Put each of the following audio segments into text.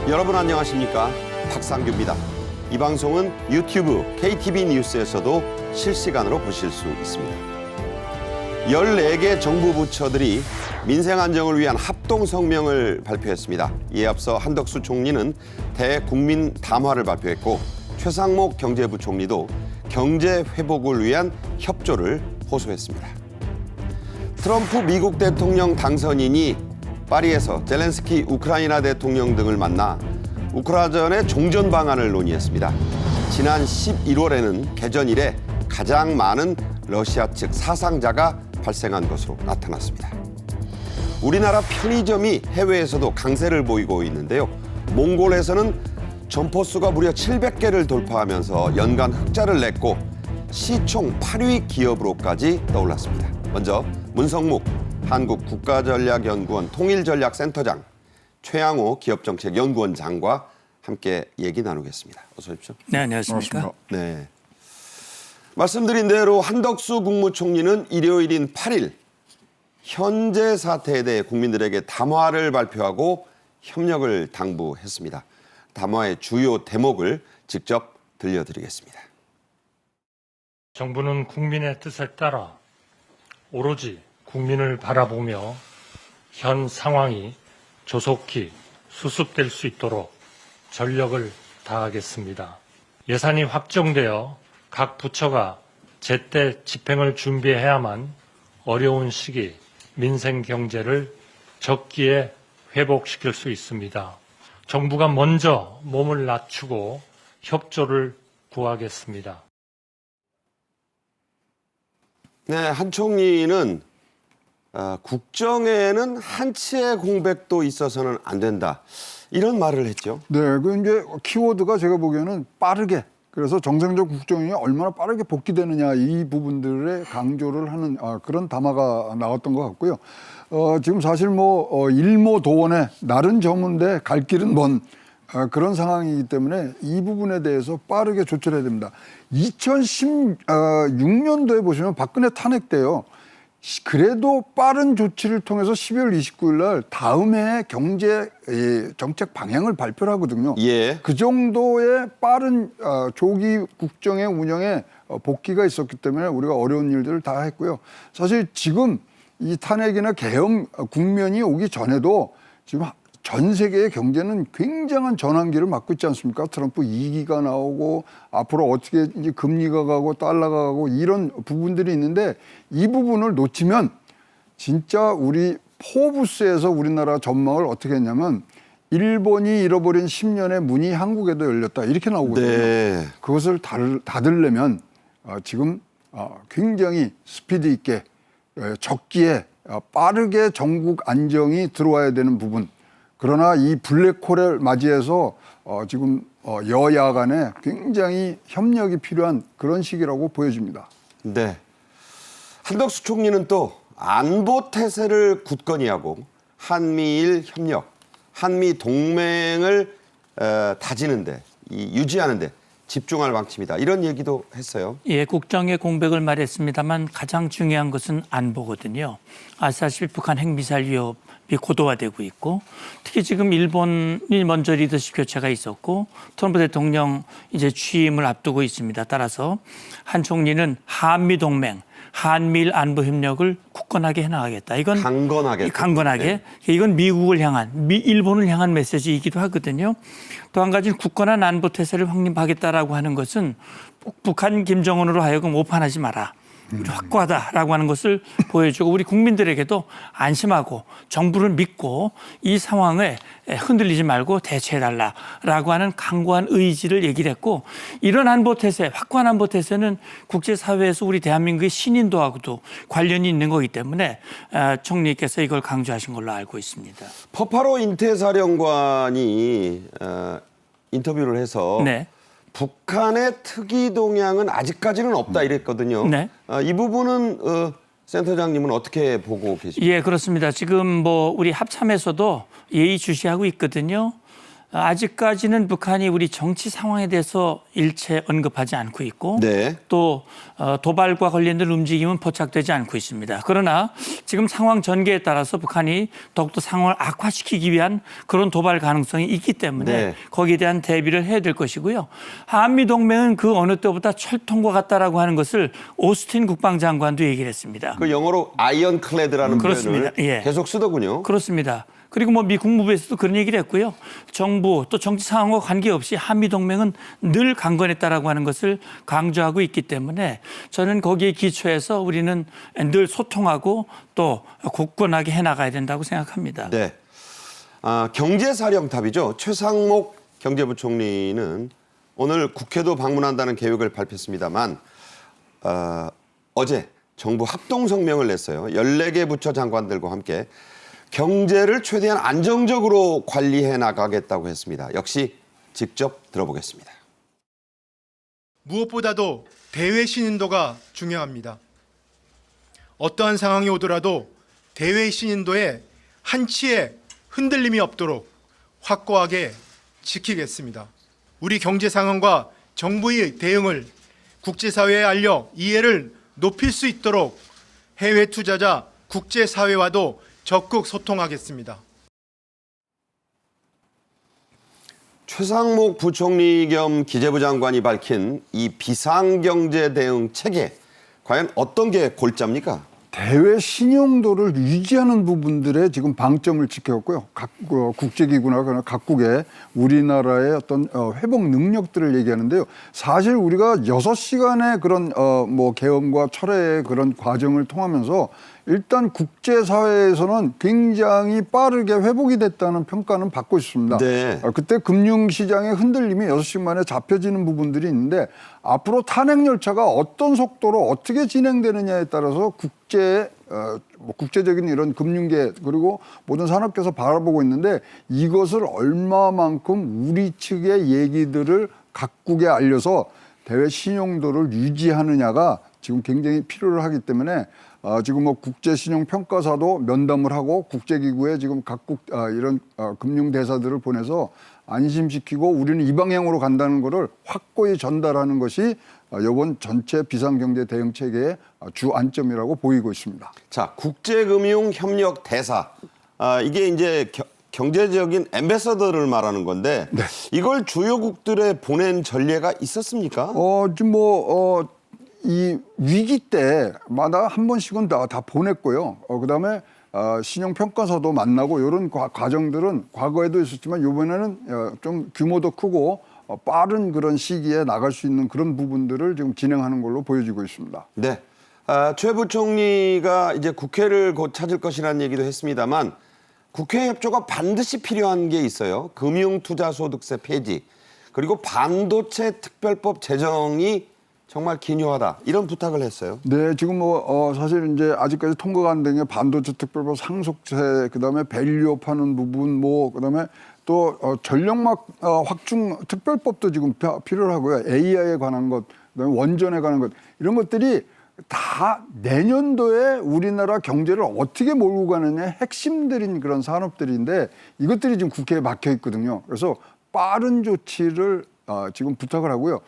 여러분 안녕하십니까? 박상규입니다. 이 방송은 유튜브 KTV 뉴스에서도 실시간으로 보실 수 있습니다. 14개 정부 부처들이 민생 안정을 위한 합동 성명을 발표했습니다. 이에 앞서 한덕수 총리는 대국민 담화를 발표했고 최상목 경제부총리도 경제 회복을 위한 협조를 호소했습니다. 트럼프 미국 대통령 당선인이 파리에서 젤렌스키 우크라이나 대통령 등을 만나 우크라이나전의 종전 방안을 논의했습니다. 지난 11월에는 개전 이래 가장 많은 러시아 측 사상자가 발생한 것으로 나타났습니다. 우리나라 편의점이 해외에서도 강세를 보이고 있는데요. 몽골에서는 점포수가 무려 700개를 돌파하면서 연간 흑자를 냈고 시총 8위 기업으로까지 떠올랐습니다. 먼저 문성묵 한국국가전략연구원 통일전략센터장, 최양호 기업정책연구원장과 함께 얘기 나누겠습니다. 어서 오십시오. 네, 안녕하십니까. 네. 말씀드린 대로 한덕수 국무총리는 일요일인 8일 현재 사태에 대해 국민들에게 담화를 발표하고 협력을 당부했습니다. 담화의 주요 대목을 직접 들려드리겠습니다. 정부는 국민의 뜻에 따라 오로지 국민을 바라보며 현 상황이 조속히 수습될 수 있도록 전력을 다하겠습니다. 예산이 확정되어 각 부처가 제때 집행을 준비해야만 어려운 시기 민생 경제를 적기에 회복시킬 수 있습니다. 정부가 먼저 몸을 낮추고 협조를 구하겠습니다. 네, 한 총리는 국정에는 한치의 공백도 있어서는 안 된다. 이런 말을 했죠. 네, 그 이제 키워드가 제가 보기에는 빠르게. 그래서 정상적 국정이 얼마나 빠르게 복귀되느냐 이 부분들에 강조를 하는 그런 담화가 나왔던 것 같고요. 지금 사실 일모도원에 날은 저문데 갈 길은 먼 그런 상황이기 때문에 이 부분에 대해서 빠르게 조치를 해야 됩니다. 2016년도에 보시면 박근혜 탄핵 때요. 그래도 빠른 조치를 통해서 12월 29일 날 다음 해 경제 정책 방향을 발표를 하거든요. 예. 그 정도의 빠른 조기 국정의 운영에 복귀가 있었기 때문에 우리가 어려운 일들을 다 했고요. 사실 지금 이 탄핵이나 계엄 국면이 오기 전에도 지금 전 세계의 경제는 굉장한 전환기를 맞고 있지 않습니까? 트럼프 2기가 나오고 앞으로 어떻게 이제 금리가 가고 달러가 가고 이런 부분들이 있는데 이 부분을 놓치면 진짜 우리 포브스에서 우리나라 전망을 어떻게 했냐면 일본이 잃어버린 10년의 문이 한국에도 열렸다 이렇게 나오거든요. 네. 그것을 닫으려면 지금 굉장히 스피드 있게 적기에 빠르게 전국 안정이 들어와야 되는 부분. 그러나 이 블랙홀을 맞이해서 지금 여야 간에 굉장히 협력이 필요한 그런 시기라고 보여집니다. 네. 한덕수 총리는 또 안보 태세를 굳건히 하고 한미일 협력, 한미 동맹을 다지는데, 유지하는데 집중할 방침이다. 이런 얘기도 했어요. 예, 국정의 공백을 말했습니다만 가장 중요한 것은 안보거든요. 아시다시피 북한 핵미사일 위협이 고도화되고 있고 특히 지금 일본이 먼저 리더십 교체가 있었고 트럼프 대통령 이제 취임을 앞두고 있습니다. 따라서 한 총리는 한미 동맹, 한미일 안보 협력을 굳건하게 해나가겠다. 이건 강건하게. 네. 이건 미국을 향한, 일본을 향한 메시지이기도 하거든요. 또 한 가지는 굳건한 안보 태세를 확립하겠다라고 하는 것은 북한 김정은으로 하여금 오판하지 마라. 확고하다라고 하는 것을 보여주고 우리 국민들에게도 안심하고 정부를 믿고 이 상황에 흔들리지 말고 대처해달라라고 하는 강고한 의지를 얘기를 했고 이런 안보 태세, 확고한 안보 태세는 국제사회에서 우리 대한민국의 신인도하고도 관련이 있는 거기 때문에 총리께서 이걸 강조하신 걸로 알고 있습니다. 퍼파로 인태사령관이 인터뷰를 해서 네. 북한의 특이 동향은 아직까지는 없다 이랬거든요. 네. 이 부분은 센터장님은 어떻게 보고 계십니까? 예, 그렇습니다. 지금 뭐 우리 합참에서도 예의주시하고 있거든요. 아직까지는 북한이 우리 정치 상황에 대해서 일체 언급하지 않고 있고 네. 또 도발과 관련된 움직임은 포착되지 않고 있습니다. 그러나 지금 상황 전개에 따라서 북한이 더욱더 상황을 악화시키기 위한 그런 도발 가능성이 있기 때문에 네. 거기에 대한 대비를 해야 될 것이고요. 한미동맹은 그 어느 때보다 철통과 같다라고 하는 것을 오스틴 국방장관도 얘기를 했습니다. 그 영어로 아이언클레드라는 그렇습니다. 표현을 예. 계속 쓰더군요. 그렇습니다. 그리고 뭐 미 국무부에서도 그런 얘기를 했고요. 정부 또 정치 상황과 관계없이 한미 동맹은 늘 강건했다라고 하는 것을 강조하고 있기 때문에 저는 거기에 기초해서 우리는 늘 소통하고 또 굳건하게 해나가야 된다고 생각합니다. 네. 경제사령탑이죠. 최상목 경제부총리는 오늘 국회도 방문한다는 계획을 발표했습니다만 어제 정부 합동성명을 냈어요. 14개 부처 장관들과 함께 경제를 최대한 안정적으로 관리해 나가겠다고 했습니다. 역시 직접 들어보겠습니다. 무엇보다도 대외 신인도가 중요합니다. 어떠한 상황이 오더라도 대외 신인도에 한치의 흔들림이 없도록 확고하게 지키겠습니다. 우리 경제 상황과 정부의 대응을 국제사회에 알려 이해를 높일 수 있도록 해외 투자자 국제사회와도 적극 소통하겠습니다. 최상목 부총리 겸 기재부 장관이 밝힌 이 비상경제 대응 체계, 과연 어떤 게 골자입니까? 대외 신용도를 유지하는 부분들에 지금 방점을 지켰고요. 각 국제기구나 각국의 우리나라의 어떤 회복 능력들을 얘기하는데요. 사실 우리가 6시간의 그런 계엄과 철회의 그런 과정을 통하면서 일단 국제사회에서는 굉장히 빠르게 회복이 됐다는 평가는 받고 있습니다. 네. 그때 금융시장의 흔들림이 6시간 만에 잡혀지는 부분들이 있는데 앞으로 탄핵 열차가 어떤 속도로 어떻게 진행되느냐에 따라서 국제적인 이런 금융계 그리고 모든 산업계에서 바라보고 있는데 이것을 얼마만큼 우리 측의 얘기들을 각국에 알려서 대외 신용도를 유지하느냐가 지금 굉장히 필요를 하기 때문에 지금 국제신용평가사도 면담을 하고 국제기구에 지금 각국 이런 금융대사들을 보내서 안심시키고 우리는 이 방향으로 간다는 것을 확고히 전달하는 것이 이번 전체 비상경제대응체계의 주 안점이라고 보이고 있습니다. 자, 국제금융협력 대사. 이게 이제 경제적인 앰베서더를 말하는 건데 네. 이걸 주요국들에 보낸 전례가 있었습니까? 지금 이 위기 때마다 한 번씩은 다 보냈고요. 그다음에 신용평가사도 만나고 이런 과정들은 과거에도 있었지만 이번에는 좀 규모도 크고 빠른 그런 시기에 나갈 수 있는 그런 부분들을 지금 진행하는 걸로 보여지고 있습니다. 네. 최 부총리가 이제 국회를 곧 찾을 것이라는 얘기도 했습니다만 국회 협조가 반드시 필요한 게 있어요. 금융투자소득세 폐지 그리고 반도체 특별법 제정이 정말 기묘하다 이런 부탁을 했어요. 네, 지금 사실 이제 아직까지 통과가 안 된 게 반도체 특별법 상속세, 그다음에 밸류업 하는 부분, 그다음에 또 전력막 확충 특별법도 지금 필요하고요. AI에 관한 것, 그다음에 원전에 관한 것 이런 것들이 다 내년도에 우리나라 경제를 어떻게 몰고 가느냐 핵심들인 그런 산업들인데 이것들이 지금 국회에 막혀 있거든요. 그래서 빠른 조치를 지금 부탁을 하고요.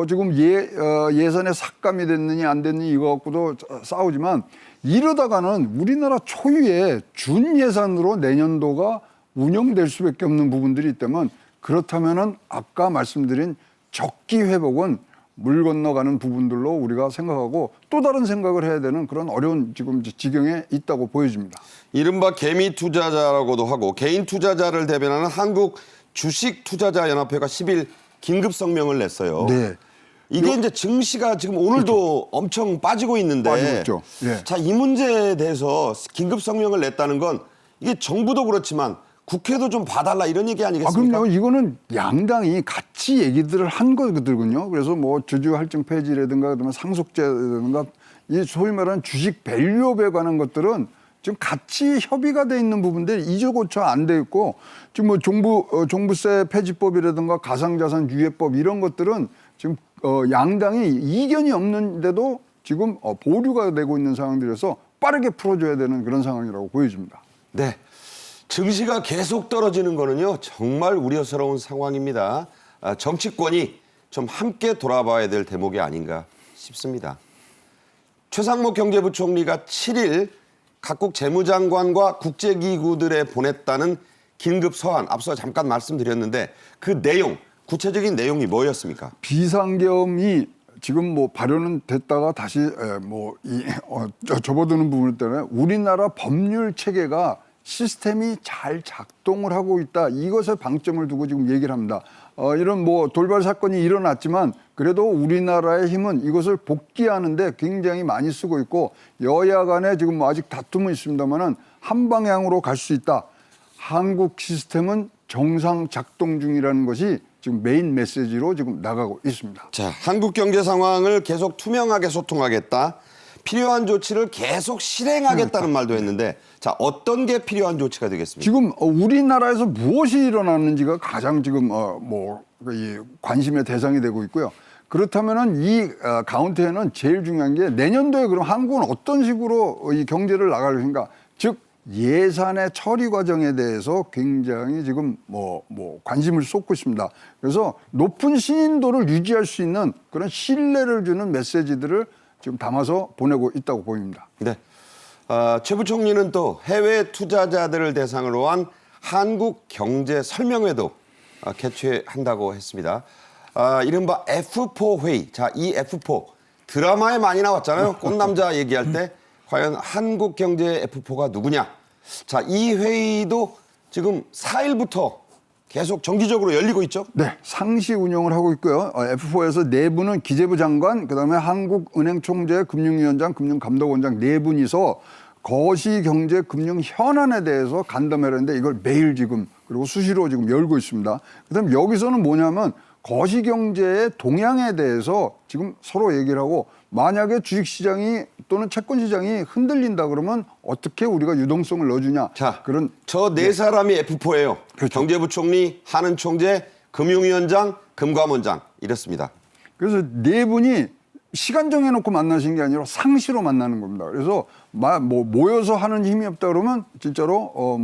지금 예산에 삭감이 됐느냐 안 됐느냐 이거 갖고도 싸우지만 이러다가는 우리나라 초유의 준 예산으로 내년도가 운영될 수밖에 없는 부분들이 있다면 그렇다면은 아까 말씀드린 적기 회복은 물 건너가는 부분들로 우리가 생각하고 또 다른 생각을 해야 되는 그런 어려운 지금 지경에 있다고 보여집니다. 이른바 개미 투자자라고도 하고 개인 투자자를 대변하는 한국 주식투자자연합회가 10일 긴급 성명을 냈어요. 네. 이게 이제 증시가 지금 오늘도 그렇죠. 엄청 빠지고 있는데 빠지고 있죠. 예. 자, 이 문제에 대해서 긴급 성명을 냈다는 건 이게 정부도 그렇지만 국회도 좀 봐달라 이런 얘기 아니겠습니까? 그럼요. 이거는 양당이 같이 얘기들을 한 거거든요. 그래서 주주 할증 폐지라든가 그다음에 상속제라든가 이 소위 말하는 주식 밸류업에 관한 것들은 지금 같이 협의가 돼 있는 부분들이 이조고쳐 안 돼 있고 지금 뭐 종부세 폐지법이라든가 가상자산 유예법 이런 것들은 지금 양당이 이견이 없는데도 지금 보류가 되고 있는 상황들에서 빠르게 풀어줘야 되는 그런 상황이라고 보여집니다. 네. 증시가 계속 떨어지는 거는요, 정말 우려스러운 상황입니다. 정치권이 좀 함께 돌아봐야 될 대목이 아닌가 싶습니다. 최상목 경제부총리가 7일 각국 재무장관과 국제기구들에 보냈다는 긴급 서한, 앞서 잠깐 말씀드렸는데 그 내용, 구체적인 내용이 뭐였습니까? 비상계엄이 지금 뭐 발효는 됐다가 다시 접어드는 부분 때문에 우리나라 법률 체계가 시스템이 잘 작동을 하고 있다. 이것에 방점을 두고 지금 얘기를 합니다. 이런 뭐 돌발 사건이 일어났지만 그래도 우리나라의 힘은 이것을 복귀하는데 굉장히 많이 쓰고 있고 여야 간에 지금 뭐 아직 다툼은 있습니다만은 한 방향으로 갈 수 있다. 한국 시스템은 정상 작동 중이라는 것이 지금 메인 메시지로 지금 나가고 있습니다. 자, 한국 경제 상황을 계속 투명하게 소통하겠다. 필요한 조치를 계속 실행하겠다는 말도 했는데, 자, 어떤 게 필요한 조치가 되겠습니까? 지금 우리나라에서 무엇이 일어났는지가 가장 지금 이 관심의 대상이 되고 있고요. 그렇다면은 이 가운데에는 제일 중요한 게 내년도에 그럼 한국은 어떤 식으로 이 경제를 나갈 것인가, 즉 예산의 처리 과정에 대해서 굉장히 지금 관심을 쏟고 있습니다. 그래서 높은 신인도를 유지할 수 있는 그런 신뢰를 주는 메시지들을 지금 담아서 보내고 있다고 보입니다. 네. 최 부총리는 또 해외 투자자들을 대상으로 한 한국 경제 설명회도 개최한다고 했습니다. 이른바 F4 회의. 자, 이 F4 드라마에 많이 나왔잖아요. 꽃남자 얘기할 때 과연 한국 경제 F4가 누구냐? 자, 이 회의도 지금 4일부터 계속 정기적으로 열리고 있죠? 네, 상시 운영을 하고 있고요. F4에서 네 분은 기재부 장관, 그다음에 한국은행 총재, 금융위원장, 금융감독원장 네 분이서 거시경제 금융 현안에 대해서 간담회를 했는데 이걸 매일 지금 그리고 수시로 지금 열고 있습니다. 그다음에 여기서는 뭐냐면 거시경제의 동향에 대해서 지금 서로 얘기를 하고 만약에 주식시장이 또는 채권시장이 흔들린다 그러면 어떻게 우리가 유동성을 넣어주냐. 자, 그런 저 네 사람이 F4예요. 그렇죠. 경제부총리, 한은총재, 금융위원장, 금감원장 이렇습니다. 그래서 네 분이 시간 정해놓고 만나신 게 아니라 상시로 만나는 겁니다. 그래서 모여서 하는 힘이 없다 그러면 진짜로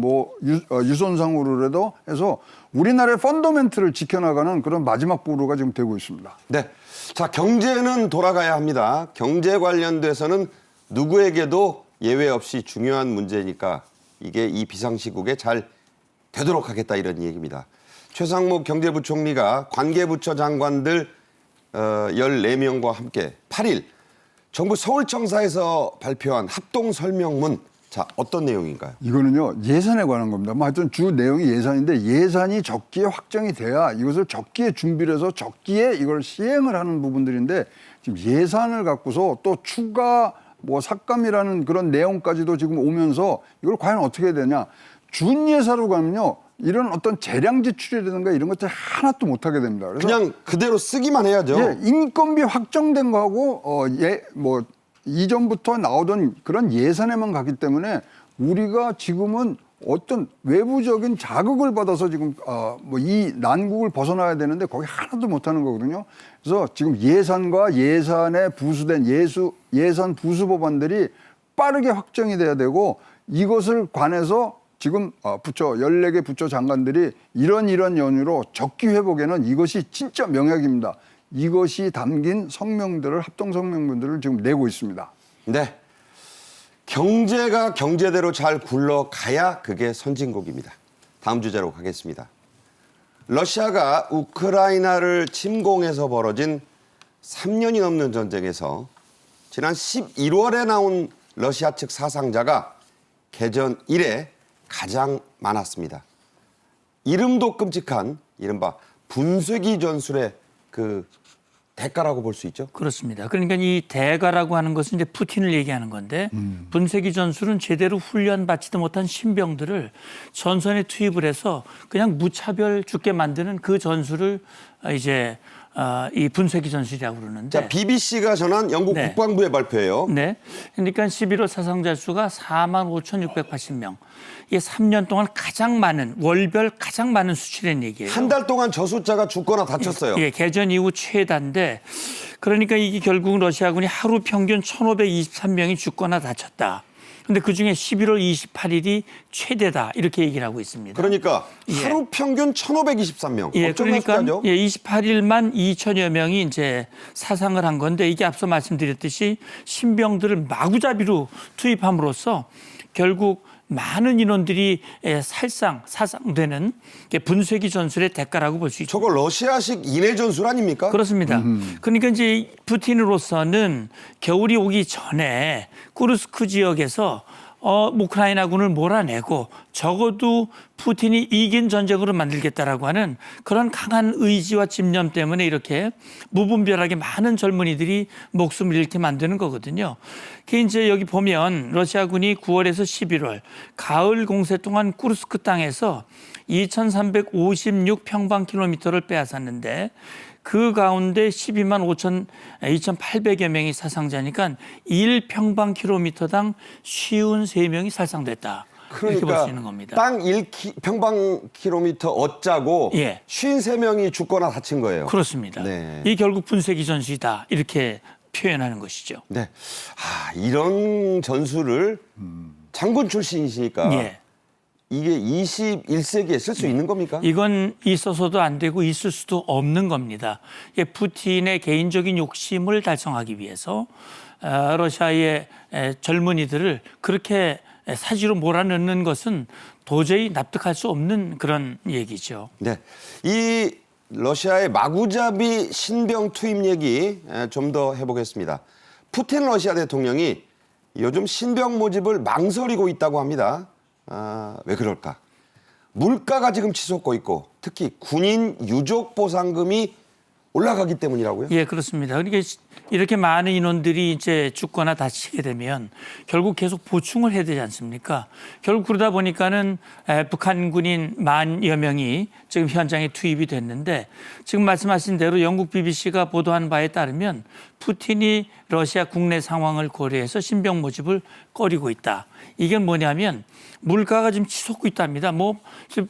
유선상으로라도 해서 우리나라의 펀더멘트를 지켜나가는 그런 마지막 보루가 지금 되고 있습니다. 네. 자, 경제는 돌아가야 합니다. 경제 관련돼서는 누구에게도 예외 없이 중요한 문제니까 이게 이 비상시국에 잘 되도록 하겠다 이런 얘기입니다. 최상목 경제부총리가 관계부처 장관들 14명과 함께 8일 정부 서울청사에서 발표한 합동설명문, 자, 어떤 내용인가요? 이거는요, 예산에 관한 겁니다. 하여튼 주 내용이 예산인데 예산이 적기에 확정이 돼야 이것을 적기에 준비를 해서 적기에 이걸 시행을 하는 부분들인데 지금 예산을 갖고서 또 추가 삭감이라는 그런 내용까지도 지금 오면서 이걸 과연 어떻게 해야 되냐. 준예산으로 가면요, 이런 어떤 재량 지출이라든가 이런 것들 하나도 못하게 됩니다. 그래서 그냥 그대로 쓰기만 해야죠. 예, 인건비 확정된 거하고 이전부터 나오던 그런 예산에만 가기 때문에 우리가 지금은 어떤 외부적인 자극을 받아서 지금 이 난국을 벗어나야 되는데 거기 하나도 못하는 거거든요. 그래서 지금 예산과 예산에 부수된 예산 부수 법안들이 빠르게 확정이 돼야 되고 이것을 관해서 지금 14개 부처 장관들이 이런 연유로 적기 회복에는 이것이 진짜 명약입니다. 이것이 담긴 성명들을 합동 성명문들을 지금 내고 있습니다. 네. 경제가 경제대로 잘 굴러가야 그게 선진국입니다. 다음 주제로 가겠습니다. 러시아가 우크라이나를 침공해서 벌어진 3년이 넘는 전쟁에서 지난 11월에 나온 러시아 측 사상자가 개전 이래 가장 많았습니다. 이름도 끔찍한 이른바 분쇄기 전술의 그 대가라고 볼 수 있죠. 그렇습니다. 그러니까 이 대가라고 하는 것은 이제 푸틴을 얘기하는 건데 분쇄기 전술은 제대로 훈련받지도 못한 신병들을 전선에 투입을 해서 그냥 무차별 죽게 만드는 그 전술을 이제 이 분쇄기 전술이라고 그러는데. 자, BBC가 전한 영국 네. 국방부의 발표예요. 네. 그러니까 11월 사상자 수가 45,680명. 이게 3년 동안 가장 많은 월별 가장 많은 수치라는 얘기예요. 한 달 동안 저 숫자가 죽거나 다쳤어요. 예, 개전 이후 최다인데 그러니까 이게 결국 러시아군이 하루 평균 1,523명이 죽거나 다쳤다. 근데 그중에 11월 28일이 최대다 이렇게 얘기를 하고 있습니다. 그러니까 예. 하루 평균 1,523명. 예, 엄청난 그러니까 숫자죠. 예, 28일만 2천여 명이 이제 사상을 한 건데 이게 앞서 말씀드렸듯이 신병들을 마구잡이로 투입함으로써 결국 많은 인원들이 사상되는 분쇄기 전술의 대가라고 볼 수 있죠. 저거 러시아식 인해 전술 아닙니까? 그렇습니다. 그러니까 이제 푸틴으로서는 겨울이 오기 전에 쿠르스크 지역에서 우크라이나군을 몰아내고 적어도 푸틴이 이긴 전쟁으로 만들겠다라고 하는 그런 강한 의지와 집념 때문에 이렇게 무분별하게 많은 젊은이들이 목숨을 잃게 만드는 거거든요. 그게 이제 여기 보면 러시아군이 9월에서 11월 가을 공세 동안 쿠르스크 땅에서 2,356 평방킬로미터를 빼앗았는데 그 가운데 2,800여 명이 사상자니까 1평방킬로미터당 53명이 살상됐다. 이렇게 볼 그러니까 수 있는 겁니다. 땅 1평방킬로미터 얻자고 예. 53명이 죽거나 다친 거예요. 그렇습니다. 네. 이 결국 분쇄기 전술이다. 이렇게 표현하는 것이죠. 네. 이런 전술을 장군 출신이시니까 예. 이게 21세기에 쓸 수 있는 겁니까? 이건 있어서도 안 되고 있을 수도 없는 겁니다. 이게 푸틴의 개인적인 욕심을 달성하기 위해서 러시아의 젊은이들을 그렇게 사지로 몰아넣는 것은 도저히 납득할 수 없는 그런 얘기죠. 네. 이 러시아의 마구잡이 신병 투입 얘기 좀 더 해보겠습니다. 푸틴 러시아 대통령이 요즘 신병 모집을 망설이고 있다고 합니다. 왜 그럴까? 물가가 지금 치솟고 있고 특히 군인 유족 보상금이 올라가기 때문이라고요? 예, 그렇습니다. 그러니까 이렇게 많은 인원들이 이제 죽거나 다치게 되면 결국 계속 보충을 해야 되지 않습니까? 결국 그러다 보니까는 북한 군인 10,000여 명이 지금 현장에 투입이 됐는데 지금 말씀하신 대로 영국 BBC가 보도한 바에 따르면 푸틴이 러시아 국내 상황을 고려해서 신병 모집을 꺼리고 있다. 이게 뭐냐면 물가가 지금 치솟고 있답니다. 저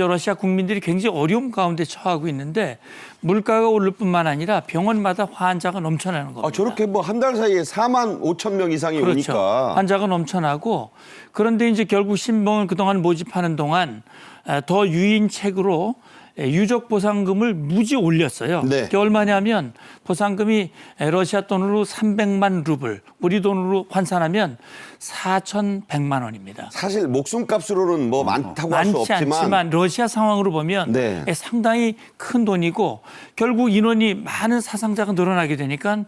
러시아 국민들이 굉장히 어려움 가운데 처하고 있는데 물가가 오를 뿐만 아니라 병원마다 환자가 넘쳐나는 겁니다. 저렇게 한 달 사이에 45,000명 이상이 그렇죠. 오니까 환자가 넘쳐나고 그런데 이제 결국 신병을 그동안 모집하는 동안 더 유인책으로 유족 보상금을 무지 올렸어요. 네. 그게 얼마냐면 보상금이 러시아 돈으로 300만 루블, 우리 돈으로 환산하면 4,100만 원입니다. 사실 목숨값으로는 많다고 할 수 많지 없지만 않지만 러시아 상황으로 보면 네. 상당히 큰 돈이고 결국 인원이 많은 사상자가 늘어나게 되니까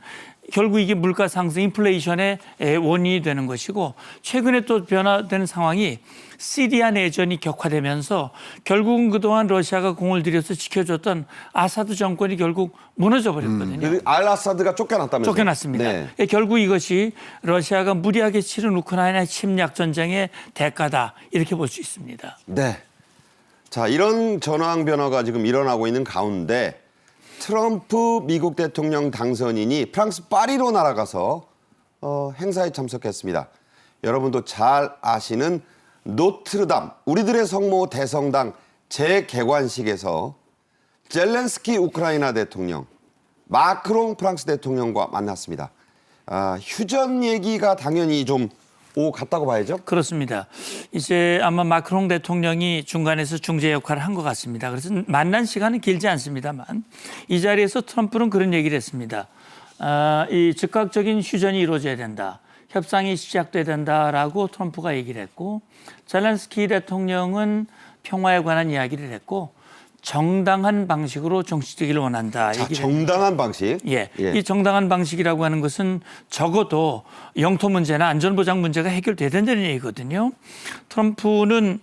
결국 이게 물가 상승, 인플레이션의 원인이 되는 것이고 최근에 또 변화되는 상황이 시리아 내전이 격화되면서 결국은 그동안 러시아가 공을 들여서 지켜줬던 아사드 정권이 결국 무너져 버렸거든요. 알-아사드가 쫓겨났다면서요? 쫓겨났습니다. 네. 결국 이것이 러시아가 무리하게 치른 우크라이나 침략 전쟁의 대가다 이렇게 볼 수 있습니다. 네. 자, 이런 전황 변화가 지금 일어나고 있는 가운데 트럼프 미국 대통령 당선인이 프랑스 파리로 날아가서 행사에 참석했습니다. 여러분도 잘 아시는 노트르담, 우리들의 성모 대성당 재개관식에서 젤렌스키 우크라이나 대통령, 마크롱 프랑스 대통령과 만났습니다. 휴전 얘기가 당연히 좀 같다고 봐야죠. 그렇습니다. 이제 아마 마크롱 대통령이 중간에서 중재 역할을 한 것 같습니다. 그래서 만난 시간은 길지 않습니다만 이 자리에서 트럼프는 그런 얘기를 했습니다. 이 즉각적인 휴전이 이루어져야 된다. 협상이 시작돼야 된다라고 트럼프가 얘기를 했고 젤렌스키 대통령은 평화에 관한 이야기를 했고 정당한 방식으로 정치되기를 원한다. 자, 정당한 방식. 예. 이 정당한 방식이라고 하는 것은 적어도 영토 문제나 안전보장 문제가 해결돼야 된다는 얘기거든요. 트럼프는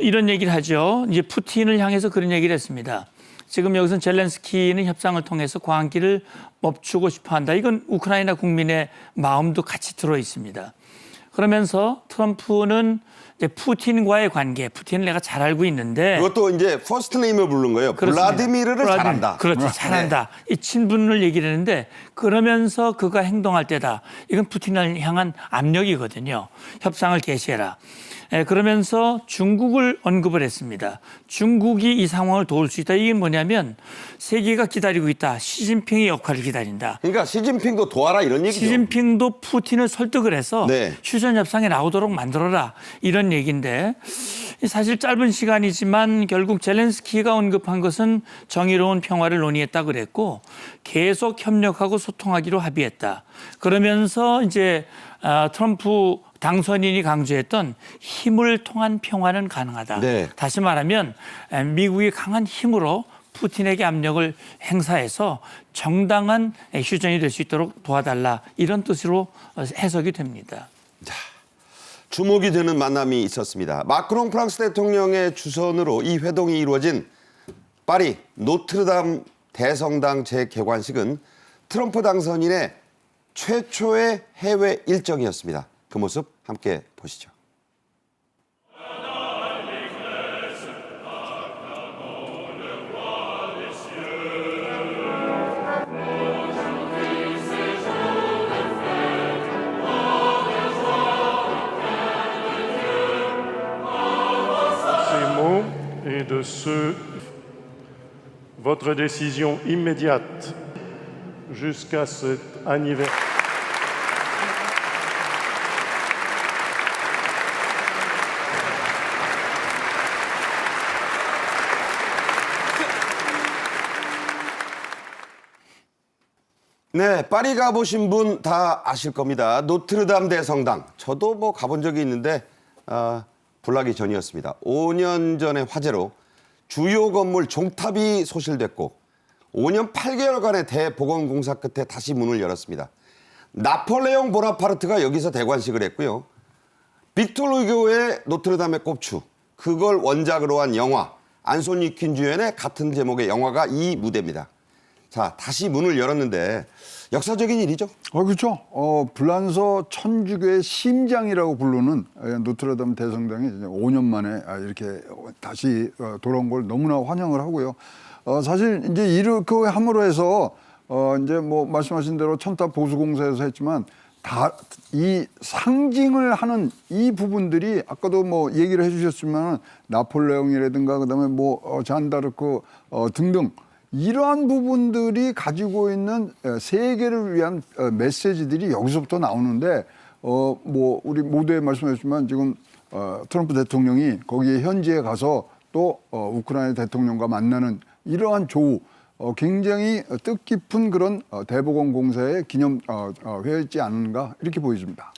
이런 얘기를 하죠. 이제 푸틴을 향해서 그런 얘기를 했습니다. 지금 여기서 젤렌스키는 협상을 통해서 광기를 멈추고 싶어 한다. 이건 우크라이나 국민의 마음도 같이 들어 있습니다. 그러면서 트럼프는 이제 푸틴과의 관계, 푸틴을 내가 잘 알고 있는데 그것도 이제 퍼스트 네임을 부른 거예요. 그렇습니다. 블라디미르를 잘한다. 그렇죠. 잘한다. 이 친분을 얘기를 했는데 그러면서 그가 행동할 때다. 이건 푸틴을 향한 압력이거든요. 협상을 개시해라. 그러면서 중국을 언급을 했습니다. 중국이 이 상황을 도울 수 있다. 이게 뭐냐면 세계가 기다리고 있다. 시진핑의 역할을 기다린다. 그러니까 시진핑도 도와라 이런 얘기죠. 시진핑도 푸틴을 설득을 해서 네. 휴전 협상에 나오도록 만들어라 이런 얘기인데 사실 짧은 시간이지만 결국 젤렌스키가 언급한 것은 정의로운 평화를 논의했다 그랬고 계속 협력하고 소통하기로 합의했다. 그러면서 이제 트럼프 당선인이 강조했던 힘을 통한 평화는 가능하다. 네. 다시 말하면 미국이 강한 힘으로 푸틴에게 압력을 행사해서 정당한 휴전이 될 수 있도록 도와달라 이런 뜻으로 해석이 됩니다. 주목이 되는 만남이 있었습니다. 마크롱 프랑스 대통령의 주선으로 이 회동이 이루어진 파리 노트르담 대성당 재개관식은 트럼프 당선인의 최초의 해외 일정이었습니다. 그 모습 함께 보시죠. Ces mots et de votre décision immédiate jusqu'à cet anniversaire. 네, 파리 가보신 분 다 아실 겁니다. 노트르담 대성당. 저도 뭐 가본 적이 있는데 불나기 전이었습니다. 5년 전의 화재로 주요 건물 종탑이 소실됐고 5년 8개월간의 대복원공사 끝에 다시 문을 열었습니다. 나폴레옹 보나파르트가 여기서 대관식을 했고요. 빅토르 후고의 노트르담의 꼽추, 그걸 원작으로 한 영화, 안소니 퀸 주연의 같은 제목의 영화가 이 무대입니다. 자, 다시 문을 열었는데 역사적인 일이죠. 그렇죠. 불란서 천주교의 심장이라고 부르는 노트르담 대성당이 이제 5년 만에 이렇게 다시 돌아온 걸 너무나 환영을 하고요. 사실 이제 이렇게 함으로 해서 이제 뭐 말씀하신 대로 첨탑 보수공사에서 했지만 다 이 상징을 하는 이 부분들이 아까도 뭐 얘기를 해주셨지만 나폴레옹이라든가 그다음에 뭐 잔다르크 등등. 이러한 부분들이 가지고 있는 세계를 위한 메시지들이 여기서부터 나오는데 뭐 우리 모두에 말씀하셨지만 지금 트럼프 대통령이 거기에 현지에 가서 또 우크라이나 대통령과 만나는 이러한 조우 굉장히 뜻깊은 그런 대복원 공사의 기념 회였지 않은가 이렇게 보여집니다.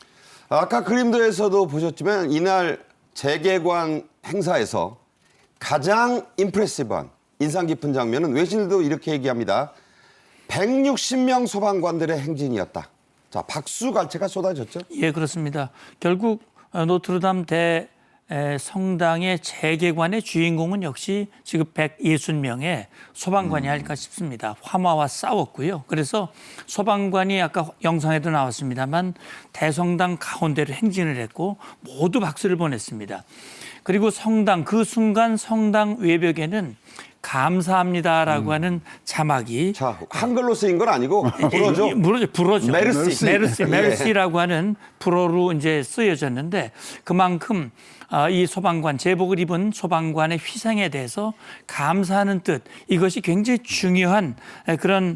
아까 그림도에서도 보셨지만 이날 재개관 행사에서 가장 임프레시브한 인상 깊은 장면은 외신들도 이렇게 얘기합니다. 160명 소방관들의 행진이었다. 자, 박수갈채가 쏟아졌죠? 예, 그렇습니다. 결국 노트르담 성당의 재개관의 주인공은 역시 지금 160명의 소방관이 할까 싶습니다. 화마와 싸웠고요. 그래서 소방관이 아까 영상에도 나왔습니다만 대성당 가운데로 행진을 했고 모두 박수를 보냈습니다. 그리고 그 순간 성당 외벽에는 감사합니다라고 하는 자막이 자, 한글로 쓰인 건 아니고 불어죠. 메르시라고 하는 불어로 이제 쓰여졌는데 그만큼 이 소방관, 제복을 입은 소방관의 희생에 대해서 감사하는 뜻, 이것이 굉장히 중요한 그런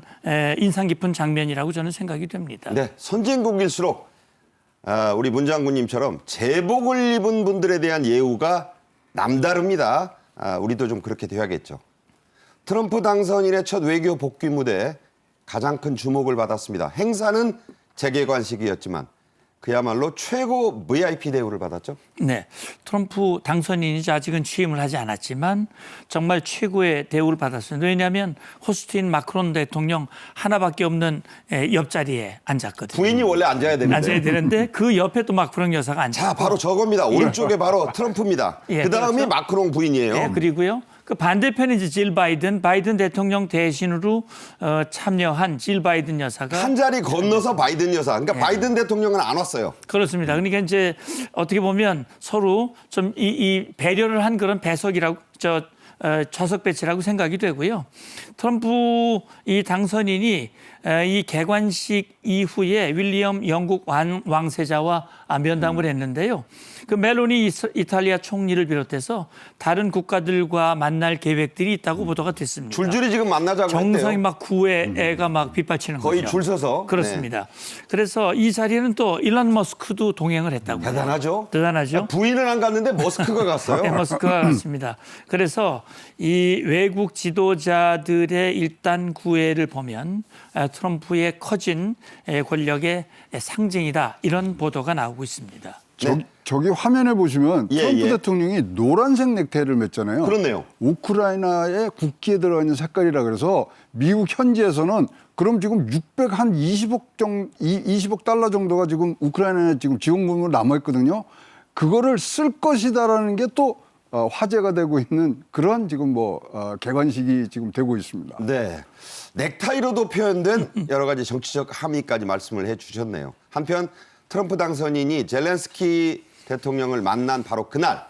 인상 깊은 장면이라고 저는 생각이 됩니다. 네, 선진국일수록 우리 문 장군님처럼 제복을 입은 분들에 대한 예우가 남다릅니다. 우리도 좀 그렇게 돼야겠죠. 트럼프 당선인의 첫 외교 복귀 무대 가장 큰 주목을 받았습니다. 행사는 재개관식이었지만 그야말로 최고 VIP 대우를 받았죠. 네, 트럼프 당선인이자 아직은 취임을 하지 않았지만 정말 최고의 대우를 받았습니다. 왜냐하면 호스트인 마크론 대통령 하나밖에 없는 옆자리에 앉았거든요. 부인이 원래 앉아야 되는데 그 옆에 또 마크롱 여사가 앉았고. 자, 바로 저겁니다. 오른쪽에 바로 트럼프입니다. 예, 그 다음이 그렇죠. 마크롱 부인이에요. 네, 그리고요. 그 반대편은 이제 질 바이든 대통령 대신으로 참여한 질 바이든 여사가 한 자리 건너서 바이든 여사. 그러니까 바이든 대통령은 안 왔어요. 그렇습니다. 그러니까 이제 어떻게 보면 서로 좀 이 배려를 한 그런 배석이라고 좌석 배치라고 생각이 되고요. 트럼프 이 당선인이 이 개관식 이후에 윌리엄 영국 왕세자와 면담을 했는데요. 그 멜로니 이탈리아 총리를 비롯해서 다른 국가들과 만날 계획들이 있다고 보도가 됐습니다. 줄줄이 지금 만나자고 정상이 했대요. 막 구애가 막 빗받치는 거의 거죠. 줄 서서. 그렇습니다. 그래서 이 자리는 또 일론 머스크도 동행을 했다고. 대단하죠. 대단하죠. 부인은 안 갔는데 머스크가 갔어요. 네, 머스크가 갔습니다. 그래서 이 외국 지도자들의 일단 구애를 보면 트럼프의 커진 권력의 상징이다. 이런 보도가 나오고 있습니다. 저기 화면에 보시면 예, 트럼프 예. 대통령이 노란색 넥타이를 맸잖아요. 그렇네요. 우크라이나의 국기에 들어가 있는 색깔이라 그래서 미국 현지에서는 그럼 지금 20억 달러 정도가 지금 우크라이나에 지금 지원금으로 남아 있거든요. 그거를 쓸 것이다라는 게 또 화제가 되고 있는 그런 지금 개관식이 지금 되고 있습니다. 네. 넥타이로도 표현된 여러 가지 정치적 함의까지 말씀을 해주셨네요. 한편 트럼프 당선인이 젤렌스키 대통령을 만난 바로 그날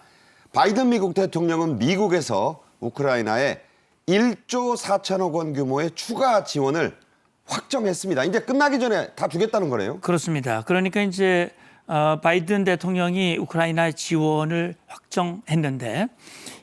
바이든 미국 대통령은 미국에서 우크라이나에 1조 4천억 원 규모의 추가 지원을 확정했습니다. 이제 끝나기 전에 다 주겠다는 거네요. 그렇습니다. 그러니까 이제 바이든 대통령이 우크라이나 지원을 확정했는데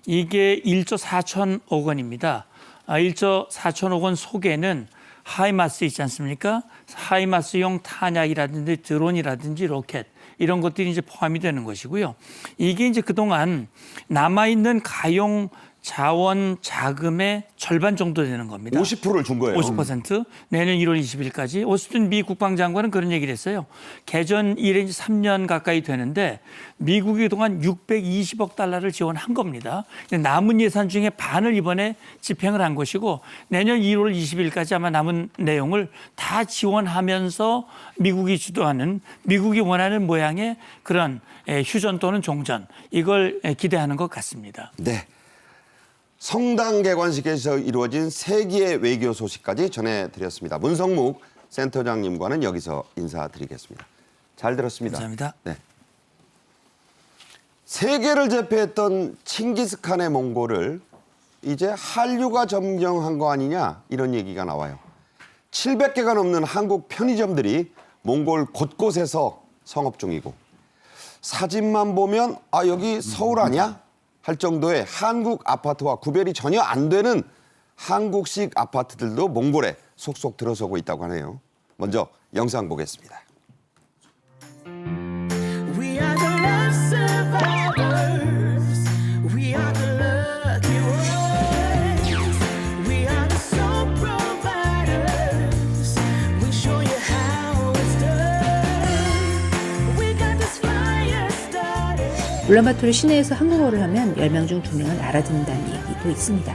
이게 1조 4천억 원입니다. 1조 4천억 원 속에는 하이마스 있지 않습니까? 하이마스용 탄약이라든지 드론이라든지 로켓 이런 것들이 이제 포함이 되는 것이고요. 이게 이제 그동안 남아있는 가용 자원 자금의 절반 정도 되는 겁니다. 50%를 준 거예요. 50% 내년 1월 20일까지. 오스틴 미 국방장관은 그런 얘기를 했어요. 개전 이래 이제 3년 가까이 되는데 미국이 그동안 620억 달러를 지원한 겁니다. 남은 예산 중에 반을 이번에 집행을 한 것이고 내년 1월 20일까지 아마 남은 내용을 다 지원하면서 미국이 주도하는 미국이 원하는 모양의 그런 휴전 또는 종전 이걸 기대하는 것 같습니다. 네. 성당 개관식에서 이루어진 세기의 외교 소식까지 전해드렸습니다. 문성묵 센터장님과는 여기서 인사드리겠습니다. 잘 들었습니다. 감사합니다. 네. 세계를 제패했던 칭기스칸의 몽골을 이제 한류가 점령한 거 아니냐 이런 얘기가 나와요. 700개가 넘는 한국 편의점들이 몽골 곳곳에서 성업 중이고 사진만 보면 아 여기 서울 아니야? 할 정도의 한국 아파트와 구별이 전혀 안 되는 한국식 아파트들도 몽골에 속속 들어서고 있다고 하네요. 먼저 영상 보겠습니다. We are the love survivors. We are the lucky ones. We are the soul providers. We show you how it's done. We got this fire started. 울란바토르 시내에서 한국어를 하면 10명 중 2명은 알아듣는다는 얘기도 있습니다.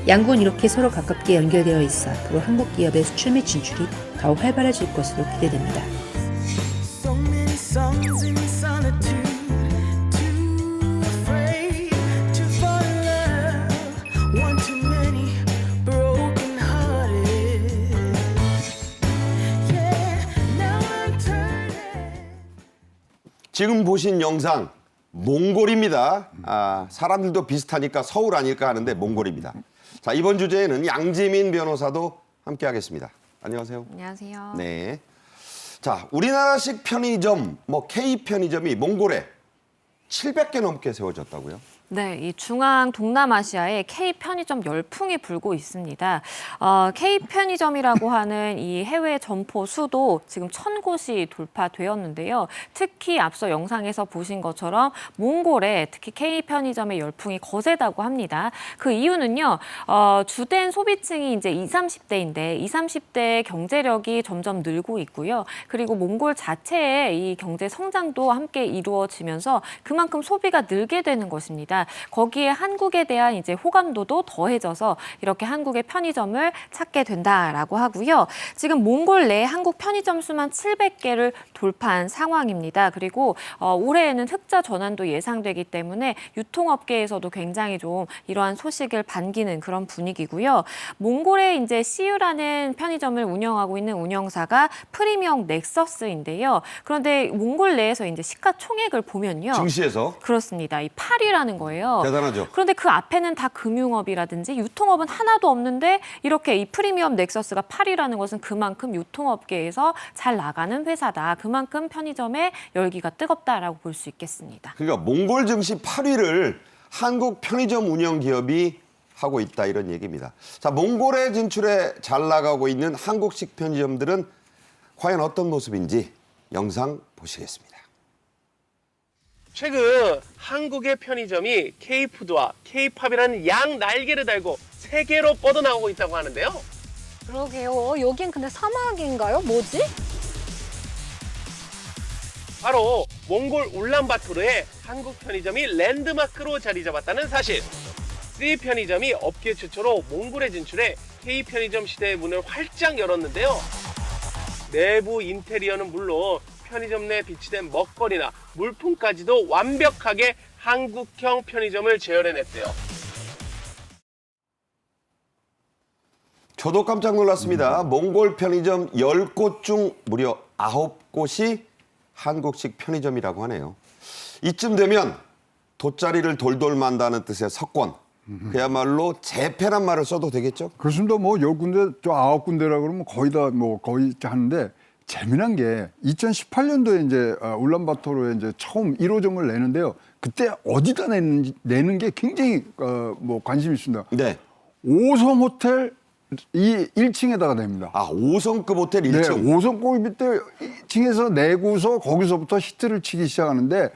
양국은 이렇게 서로 가깝게 연결되어 있어 앞으로 한국 기업의 수출 및 진출이 더욱 활발해질 것으로 기대됩니다. So many songs in solitude. Too afraid to fall in love. One too many broken hearted. Yeah, now I'm turning. 지금 보신 영상 몽골입니다. 사람들도 비슷하니까 서울 아닐까 하는데 몽골입니다. 자, 이번 주제에는 양지민 변호사도 함께하겠습니다. 안녕하세요. 안녕하세요. 네. 자, 우리나라식 편의점, K 편의점이 몽골에 700개 넘게 세워졌다고요? 네, 이 중앙 동남아시아에 K 편의점 열풍이 불고 있습니다. K 편의점이라고 하는 이 해외 점포 수도 지금 1,000곳이 돌파되었는데요. 특히 앞서 영상에서 보신 것처럼 몽골에 특히 K 편의점의 열풍이 거세다고 합니다. 그 이유는요, 주된 소비층이 이제 20, 30대인데 20, 30대의 경제력이 점점 늘고 있고요. 그리고 몽골 자체의 이 경제 성장도 함께 이루어지면서 그만큼 소비가 늘게 되는 것입니다. 있습니다. 거기에 한국에 대한 이제 호감도도 더해져서 이렇게 한국의 편의점을 찾게 된다라고 하고요. 지금 몽골 내 한국 편의점 수만 700개를 돌파한 상황입니다. 그리고 올해에는 흑자 전환도 예상되기 때문에 유통업계에서도 굉장히 좀 이러한 소식을 반기는 그런 분위기고요. 몽골에 이제 CU라는 편의점을 운영하고 있는 운영사가 프리미엄 넥서스인데요. 그런데 몽골 내에서 이제 시가총액을 보면요. 증시에서 그렇습니다. 이 8위라는 거예요. 대단하죠. 그런데 그 앞에는 다 금융업이라든지 유통업은 하나도 없는데 이렇게 이 프리미엄 넥서스가 8위라는 것은 그만큼 유통업계에서 잘 나가는 회사다. 그만큼 편의점의 열기가 뜨겁다라고 볼 수 있겠습니다. 그러니까 몽골 증시 8위를 한국 편의점 운영 기업이 하고 있다 이런 얘기입니다. 자, 몽골에 진출해 잘 나가고 있는 한국식 편의점들은 과연 어떤 모습인지 영상 보시겠습니다. 최근 한국의 편의점이 K푸드와 K팝이라는 양 날개를 달고 세계로 뻗어나오고 있다고 하는데요. 그러게요. 여긴 근데 사막인가요? 뭐지? 바로 몽골 울란바토르의 한국 편의점이 랜드마크로 자리 잡았다는 사실. C 편의점이 업계 최초로 몽골에 진출해 K 편의점 시대의 문을 활짝 열었는데요. 내부 인테리어는 물론 편의점 내 비치된 먹거리나 물품까지도 완벽하게 한국형 편의점을 재현해냈대요. 저도 깜짝 놀랐습니다. 몽골 편의점 10곳 중 무려 9곳이 한국식 편의점이라고 하네요. 이쯤 되면 돗자리를 돌돌 만다는 뜻의 석권. 그야말로 재패란 말을 써도 되겠죠? 그렇습니다. 뭐 10군데, 저 9군데라 그러면 거의 다 뭐 거의 하는데 재미난 게 2018년도에 이제 울란바토르에 이제 처음 1호점을 내는데요. 그때 어디다 내는 게 굉장히 뭐 관심이 있습니다. 네. 5성 호텔 이 1층에다가 냅니다. 아, 5성급 호텔 1층. 네, 5성급 밑에 1층에서 내고서 거기서부터 히트를 치기 시작하는데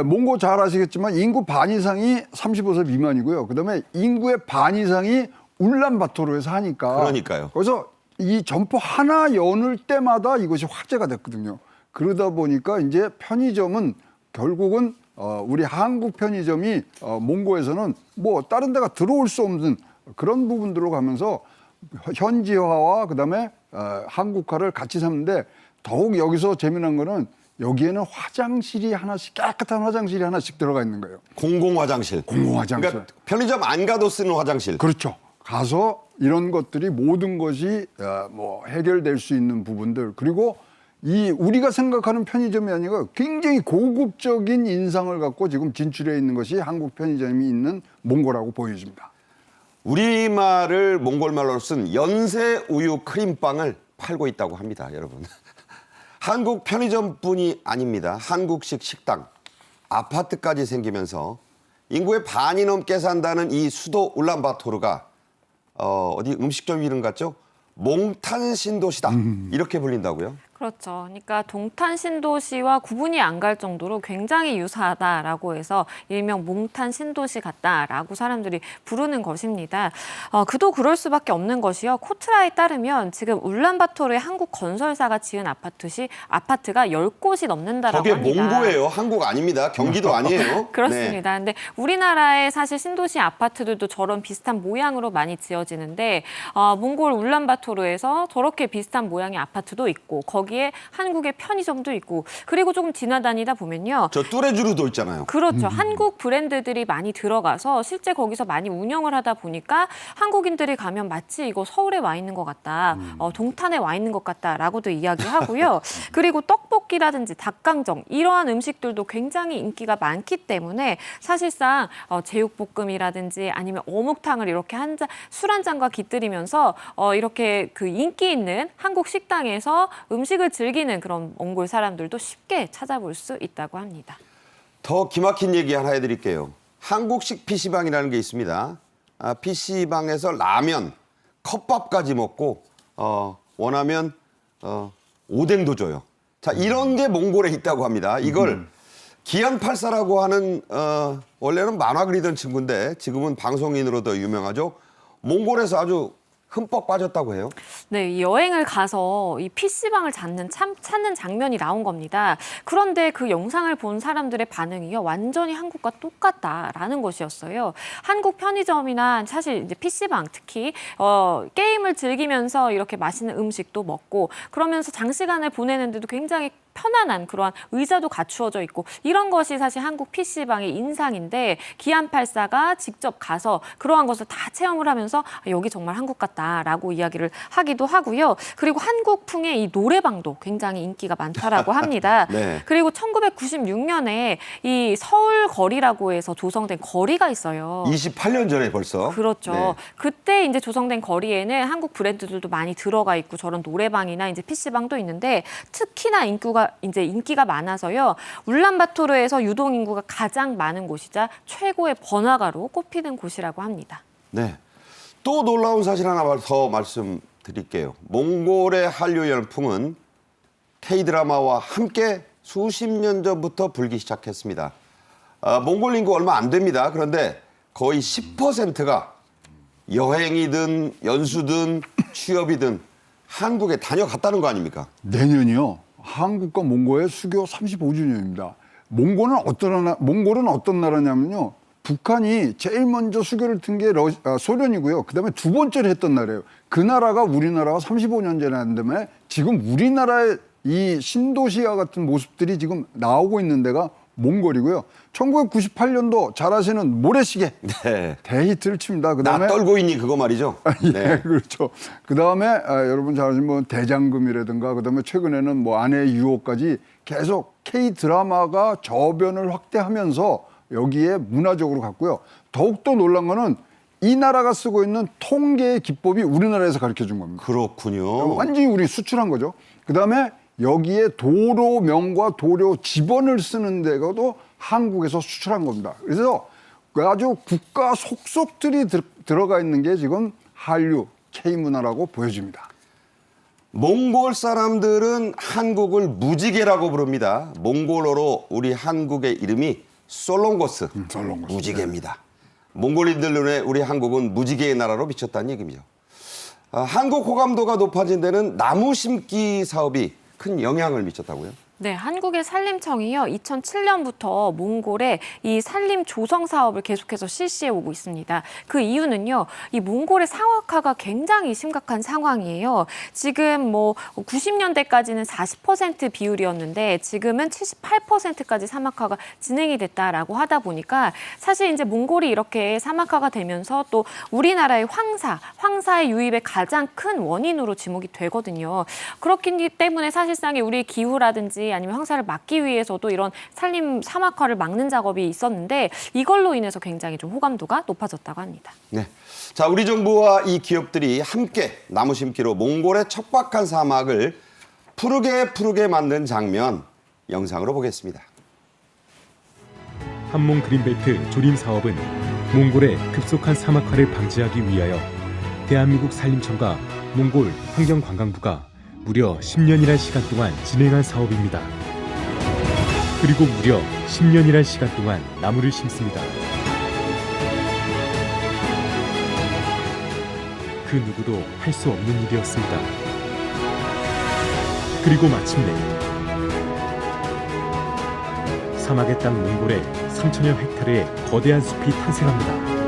몽고 잘 아시겠지만 인구 반 이상이 35세 미만이고요. 그다음에 인구의 반 이상이 울란바토르에 사니까. 그러니까요. 그래서 이 점포 하나 여는 때마다 이것이 화제가 됐거든요. 그러다 보니까 이제 편의점은 결국은 우리 한국 편의점이 몽고에서는 뭐 다른 데가 들어올 수 없는 그런 부분들로 가면서 현지화와 그다음에 한국화를 같이 삼는데 더욱 여기서 재미난 거는 여기에는 화장실이 하나씩 깨끗한 화장실이 하나씩 들어가 있는 거예요. 공공 화장실. 공공 화장실. 그러니까 편의점 안 가도 쓰는 화장실. 그렇죠. 가서 이런 것들이 모든 것이 뭐 해결될 수 있는 부분들 그리고 이 우리가 생각하는 편의점이 아니라 굉장히 고급적인 인상을 갖고 지금 진출해 있는 것이 한국 편의점이 있는 몽골하고 보여집니다. 우리말을 몽골말로 쓴 연세 우유 크림빵을 팔고 있다고 합니다, 여러분. 한국 편의점뿐이 아닙니다. 한국식 식당, 아파트까지 생기면서 인구의 반이 넘게 산다는 이 수도 울란바토르가 어디 음식점 이름 같죠? 몽탄 신도시다 이렇게 불린다고요? 그렇죠. 그러니까 동탄 신도시와 구분이 안 갈 정도로 굉장히 유사하다라고 해서 일명 몽탄 신도시 같다라고 사람들이 부르는 것입니다. 그도 그럴 수밖에 없는 것이요. 코트라에 따르면 지금 울란바토르의 한국 건설사가 지은 아파트가 10곳이 넘는다라고 저게 합니다. 몽고예요. 한국 아닙니다. 경기도 아니에요. 그렇습니다. 근데 우리나라의 사실 신도시 아파트들도 저런 비슷한 모양으로 많이 지어지는데 몽골 울란바토르에서 저렇게 비슷한 모양의 아파트도 있고 거기에 한국의 편의점도 있고 그리고 조금 지나다니다 보면요. 저 뚜레쥬르도 있잖아요. 그렇죠. 한국 브랜드들이 많이 들어가서 실제 거기서 많이 운영을 하다 보니까 한국인들이 가면 마치 이거 서울에 와 있는 것 같다. 동탄에 와 있는 것 같다라고도 이야기하고요. 그리고 떡볶이라든지 닭강정 이러한 음식들도 굉장히 인기가 많기 때문에 사실상 제육볶음이라든지 아니면 어묵탕을 이렇게 술 한 잔과 깃들이면서 이렇게 그 인기 있는 한국 식당에서 음식을 즐기는 그런 몽골 사람들도 쉽게 찾아볼 수 있다고 합니다. 더 기막힌 얘기 하나 해드릴게요. 한국식 PC방이라는 게 있습니다. PC방에서 라면, 컵밥까지 먹고 원하면 오뎅도 줘요. 자, 이런 게 몽골에 있다고 합니다. 이걸 기안84라고 하는 원래는 만화 그리던 친구인데 지금은 방송인으로 더 유명하죠. 몽골에서 아주 흠뻑 빠졌다고 해요. 네, 이 여행을 가서 이 PC방을 찾는 장면이 나온 겁니다. 그런데 그 영상을 본 사람들의 반응이요, 완전히 한국과 똑같다라는 것이었어요. 한국 편의점이나 사실 이제 PC방 특히 게임을 즐기면서 이렇게 맛있는 음식도 먹고 그러면서 장시간을 보내는데도 굉장히 편안한 그러한 의자도 갖추어져 있고 이런 것이 사실 한국 PC방의 인상인데 기안84가 직접 가서 그러한 것을 다 체험을 하면서 여기 정말 한국 같다라고 이야기를 하기도 하고요. 그리고 한국풍의 이 노래방도 굉장히 인기가 많다라고 합니다. 네. 그리고 1996년에 이 서울 거리라고 해서 조성된 거리가 있어요. 28년 전에 벌써. 그렇죠. 네. 그때 이제 조성된 거리에는 한국 브랜드들도 많이 들어가 있고 저런 노래방이나 이제 PC방도 있는데 특히나 인기가 많아서요. 울란바토르에서 유동 인구가 가장 많은 곳이자 최고의 번화가로 꼽히는 곳이라고 합니다. 네. 또 놀라운 사실 하나 더 말씀드릴게요. 몽골의 한류 열풍은 K-드라마와 함께 수십 년 전부터 불기 시작했습니다. 몽골 인구 얼마 안 됩니다. 그런데 거의 10%가 여행이든 연수든 취업이든 한국에 다녀갔다는 거 아닙니까? 내년이요. 한국과 몽골의 수교 35주년입니다. 몽골은 어떤 나라냐면요. 북한이 제일 먼저 수교를 튼 게 소련이고요. 그다음에 두 번째로 했던 나라예요. 그 나라가 우리나라가 35년 전에 한 다음에 지금 우리나라의 이 신도시와 같은 모습들이 지금 나오고 있는 데가 몽골이고요. 1998년도 잘 아시는 모래시계 네. 대히트를 칩니다. 나 그다음에 떨고 있니 그거 말이죠. 예, 네. 그렇죠. 그다음에 여러분 잘 아시는 뭐 대장금이라든가 그다음에 최근에는 뭐 아내의 유혹까지 계속 K-드라마가 저변을 확대하면서 여기에 문화적으로 갔고요. 더욱더 놀란 거는 이 나라가 쓰고 있는 통계의 기법이 우리나라에서 가르쳐 준 겁니다. 그렇군요. 완전히 우리 수출한 거죠. 그다음에 여기에 도로명과 도로 지번을 쓰는 데가도 한국에서 수출한 겁니다. 그래서 아주 국가 속속들이 들어가 있는 게 지금 한류 K-문화라고 보여집니다. 몽골 사람들은 한국을 무지개라고 부릅니다. 몽골어로 우리 한국의 이름이 솔롱고스, 솔롱고스. 무지개입니다. 몽골인들 눈에 우리 한국은 무지개의 나라로 비쳤다는 얘기죠. 한국 호감도가 높아진 데는 나무 심기 사업이 큰 영향을 미쳤다고요? 네, 한국의 산림청이요, 2007년부터 몽골에 이 산림 조성 사업을 계속해서 실시해 오고 있습니다. 그 이유는요, 이 몽골의 상업화가 굉장히 심각한 상황이에요. 지금 뭐 90년대까지는 40% 비율이었는데 지금은 78%까지 사막화가 진행이 됐다라고 하다 보니까 사실 이제 몽골이 이렇게 사막화가 되면서 또 우리나라의 황사의 유입의 가장 큰 원인으로 지목이 되거든요. 그렇기 때문에 사실상의 우리 기후라든지 아니면 황사를 막기 위해서도 이런 산림 사막화를 막는 작업이 있었는데 이걸로 인해서 굉장히 좀 호감도가 높아졌다고 합니다. 네. 자, 우리 정부와 이 기업들이 함께 나무 심기로 몽골의 척박한 사막을 푸르게 만든 장면 영상으로 보겠습니다. 한몽 그린벨트 조림 사업은 몽골의 급속한 사막화를 방지하기 위하여 대한민국 산림청과 몽골 환경관광부가 무려 10년이란 시간 동안 진행한 사업입니다. 그리고 무려 10년이란 시간 동안 나무를 심습니다. 그 누구도 할 수 없는 일이었습니다. 그리고 마침내 사막의 땅 몽골에 3천여 헥타르의 거대한 숲이 탄생합니다.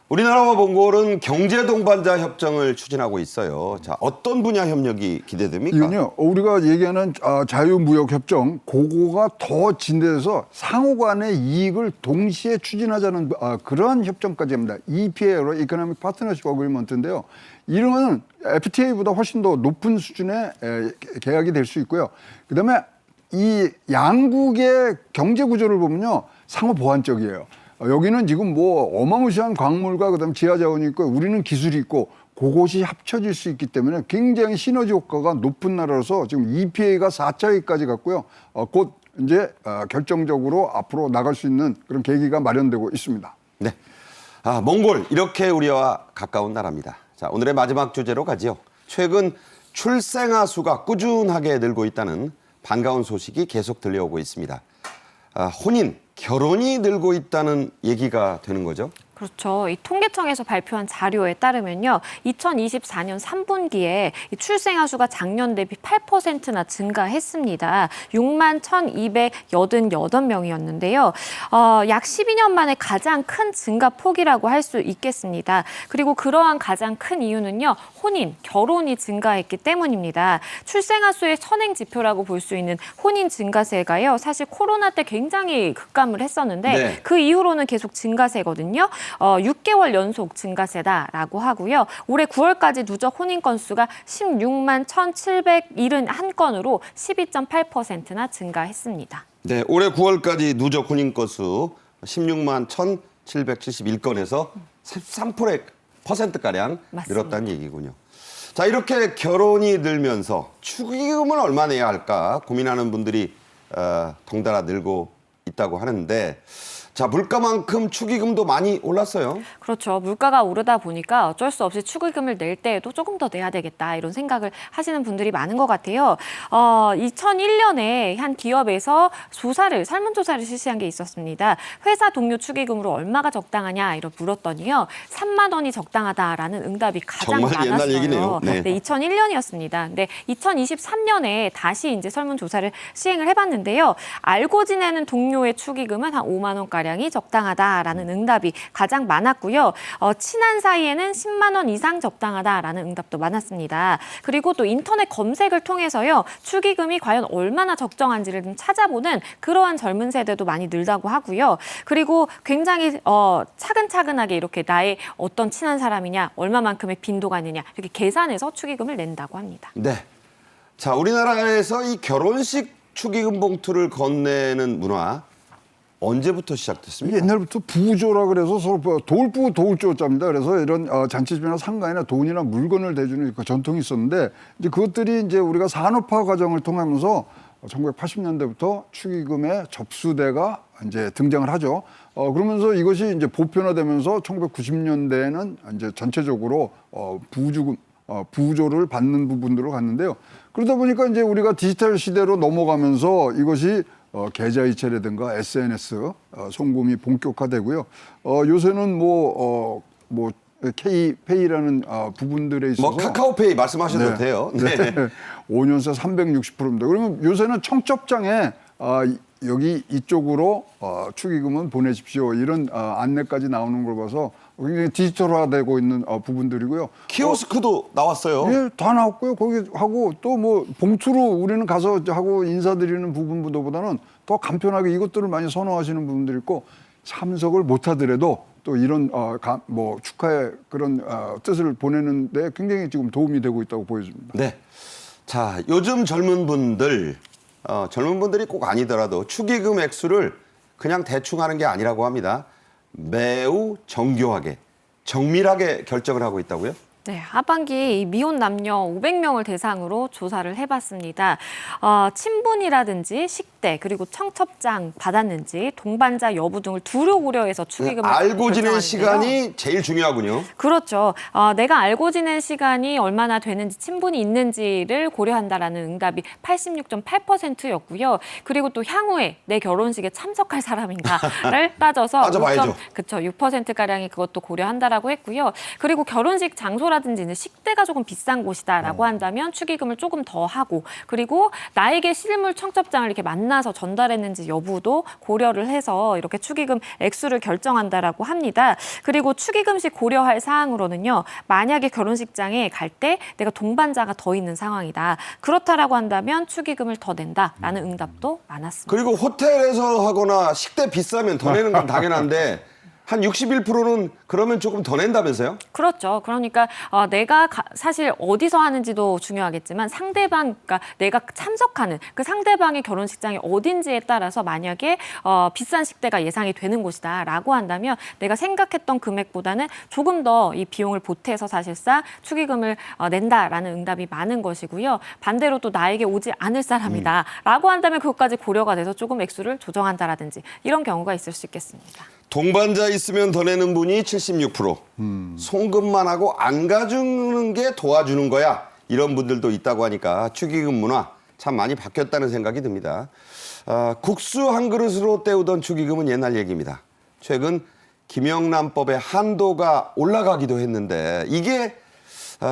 우리나라와 몽골은 경제 동반자 협정을 추진하고 있어요. 자, 어떤 분야 협력이 기대됩니까? 이건요, 우리가 얘기하는 자유무역협정, 그거가 더 진대해서 상호 간의 이익을 동시에 추진하자는 그러한 협정까지 합니다. EPA로 Economic Partnership Agreement인데요. 이름은 FTA보다 훨씬 더 높은 수준의 계약이 될 수 있고요. 그다음에 이 양국의 경제 구조를 보면요, 상호 보완적이에요. 여기는 지금 뭐 어마무시한 광물과 그다음 지하 자원이 있고 우리는 기술이 있고 그것이 합쳐질 수 있기 때문에 굉장히 시너지 효과가 높은 나라로서 지금 EPA가 4차 회의까지 갔고요. 곧 이제 결정적으로 앞으로 나갈 수 있는 그런 계기가 마련되고 있습니다. 네. 몽골 이렇게 우리와 가까운 나라입니다. 자, 오늘의 마지막 주제로 가지요. 최근 출생아 수가 꾸준하게 늘고 있다는 반가운 소식이 계속 들려오고 있습니다. 혼인, 결혼이 늘고 있다는 얘기가 되는 거죠? 그렇죠. 이 통계청에서 발표한 자료에 따르면요. 2024년 3분기에 출생아 수가 작년 대비 8%나 증가했습니다. 6만 1,288명이었는데요. 약 12년 만에 가장 큰 증가폭이라고 할 수 있겠습니다. 그리고 그러한 가장 큰 이유는요. 혼인, 결혼이 증가했기 때문입니다. 출생아 수의 선행 지표라고 볼 수 있는 혼인 증가세가요. 사실 코로나 때 굉장히 급감을 했었는데 네. 그 이후로는 계속 증가세거든요. 6개월 연속 증가세다라고 하고요. 올해 9월까지 누적 혼인 건수가 16만 1,771건으로 12.8%나 증가했습니다. 네, 올해 9월까지 누적 혼인 건수 16만 1,771건에서 13%가량 맞습니다. 늘었다는 얘기군요. 자, 이렇게 결혼이 늘면서 축의금을 얼마 내야 할까 고민하는 분들이 덩달아 늘고 있다고 하는데, 자, 물가만큼 축의금도 많이 올랐어요. 그렇죠. 물가가 오르다 보니까 어쩔 수 없이 축의금을 낼 때에도 조금 더 내야 되겠다 이런 생각을 하시는 분들이 많은 것 같아요. 2001년에 한 기업에서 설문조사를 실시한 게 있었습니다. 회사 동료 축의금으로 얼마가 적당하냐 이런 물었더니요. 3만 원이 적당하다라는 응답이 가장 정말 많았어요. 옛날 얘기네요. 네. 2001년이었습니다. 근데 2023년에 다시 이제 설문조사를 시행을 해봤는데요. 알고 지내는 동료의 축의금은 한 5만 원까지 가량이 적당하다라는 응답이 가장 많았고요. 친한 사이에는 10만 원 이상 적당하다라는 응답도 많았습니다. 그리고 또 인터넷 검색을 통해서요. 축의금이 과연 얼마나 적정한지를 좀 찾아보는 그러한 젊은 세대도 많이 늘다고 하고요. 그리고 굉장히 차근차근하게 이렇게 나의 어떤 친한 사람이냐, 얼마만큼의 빈도가 있느냐 이렇게 계산해서 축의금을 낸다고 합니다. 네. 자, 우리나라에서 이 결혼식 축의금 봉투를 건네는 문화 언제부터 시작됐습니까? 옛날부터 부조라 그래서 서로 돌부 돌조자입니다. 그래서 이런 잔치집이나 상가에나 돈이나 물건을 대주는 그 전통이 있었는데 이제 그것들이 이제 우리가 산업화 과정을 통하면서 1980년대부터 축의금의 접수대가 이제 등장을 하죠. 그러면서 이것이 이제 보편화되면서 1990년대에는 이제 전체적으로 부조를 받는 부분들로 갔는데요. 그러다 보니까 이제 우리가 디지털 시대로 넘어가면서 이것이 계좌이체라든가 SNS 송금이 본격화되고요. 요새는 K페이라는 부분들에 있어서 카카오페이 말씀하셔도 돼요. 네. 5년새 360%입니다. 그러면 요새는 청첩장에 여기 이쪽으로 축의금은 보내십시오. 이런 안내까지 나오는 걸 봐서 굉장히 디지털화되고 있는 부분들이고요. 키오스크도 나왔어요. 예, 다 나왔고요. 거기 하고 또 뭐 봉투로 우리는 가서 하고 인사드리는 부분보다는 더 간편하게 이것들을 많이 선호하시는 분들이 있고, 참석을 못하더라도 또 이런 축하의 그런 뜻을 보내는데 굉장히 지금 도움이 되고 있다고 보여집니다. 네. 자, 요즘 젊은 분들이 꼭 아니더라도 축의금 액수를 그냥 대충 하는 게 아니라고 합니다. 매우 정교하게, 정밀하게 결정을 하고 있다고요? 네, 하반기 미혼 남녀 500명을 대상으로 조사를 해봤습니다. 친분이라든지 식대 그리고 청첩장 받았는지 동반자 여부 등을 두루 고려해서 축의금을 알고 지낸 결정하는데요. 시간이 제일 중요하군요. 그렇죠. 내가 알고 지낸 시간이 얼마나 되는지, 친분이 있는지를 고려한다라는 응답이 86.8%였고요. 그리고 또 향후에 내 결혼식에 참석할 사람인가를 따져서 따져봐야죠. 6%가량이 그것도 고려한다라고 했고요. 그리고 결혼식 장소라든지 이제 식대가 조금 비싼 곳이다라고 한다면 축의금을 조금 더 하고, 그리고 나에게 실물 청첩장을 이렇게 만나서 전달했는지 여부도 고려를 해서 이렇게 축의금 액수를 결정한다라고 합니다. 그리고 축의금 시 고려할 사항으로는요. 만약에 결혼식장에 갈 때 내가 동반자가 더 있는 상황이다. 그렇다라고 한다면 축의금을 더 낸다라는 응답도 많았습니다. 그리고 호텔에서 하거나 식대 비싸면 더 내는 건 당연한데 한 61%는 그러면 조금 더 낸다면서요? 그렇죠. 그러니까 내가 사실 어디서 하는지도 중요하겠지만 상대방, 그러니까 내가 참석하는 그 상대방의 결혼식장이 어딘지에 따라서 만약에 비싼 식대가 예상이 되는 곳이다라고 한다면 내가 생각했던 금액보다는 조금 더 이 비용을 보태서 사실상 축의금을 낸다라는 응답이 많은 것이고요. 반대로 또 나에게 오지 않을 사람이다라고 한다면 그것까지 고려가 돼서 조금 액수를 조정한다라든지 이런 경우가 있을 수 있겠습니다. 동반자 있으면 더 내는 분이 76%. 송금만 하고 안 가주는 게 도와주는 거야. 이런 분들도 있다고 하니까 축의금 문화 참 많이 바뀌었다는 생각이 듭니다. 국수 한 그릇으로 때우던 축의금은 옛날 얘기입니다. 최근 김영란법의 한도가 올라가기도 했는데 이게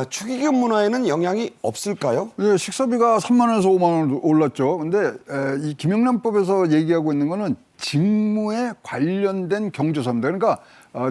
축의금 문화에는 영향이 없을까요? 네, 식사비가 3만 원에서 5만 원 올랐죠. 근데 이 김영란법에서 얘기하고 있는 거는 직무에 관련된 경조사입니다. 그러니까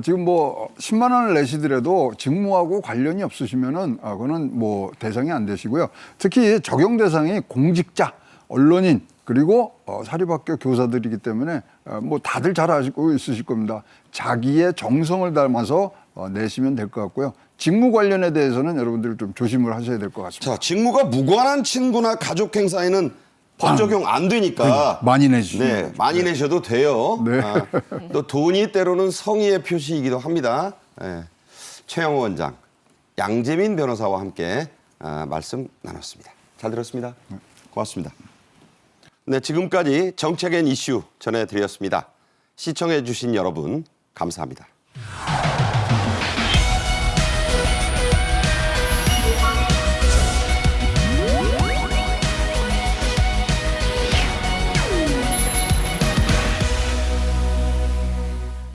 지금 뭐 10만 원을 내시더라도 직무하고 관련이 없으시면은 그거는 뭐 대상이 안 되시고요. 특히 적용 대상이 공직자, 언론인 그리고 사립학교 교사들이기 때문에 뭐 다들 잘 아시고 있으실 겁니다. 자기의 정성을 담아서 내시면 될 것 같고요. 직무 관련에 대해서는 여러분들 좀 조심을 하셔야 될 것 같습니다. 자, 직무가 무관한 친구나 가족 행사에는 법 적용 안 되니까 많이 내주시죠. 네, 많이 내셔도 돼요. 네. 또 돈이 때로는 성의의 표시이기도 합니다. 네. 최영호 원장, 양재민 변호사와 함께 말씀 나눴습니다. 잘 들었습니다. 고맙습니다. 네, 지금까지 정책앤 이슈 전해드렸습니다. 시청해 주신 여러분 감사합니다.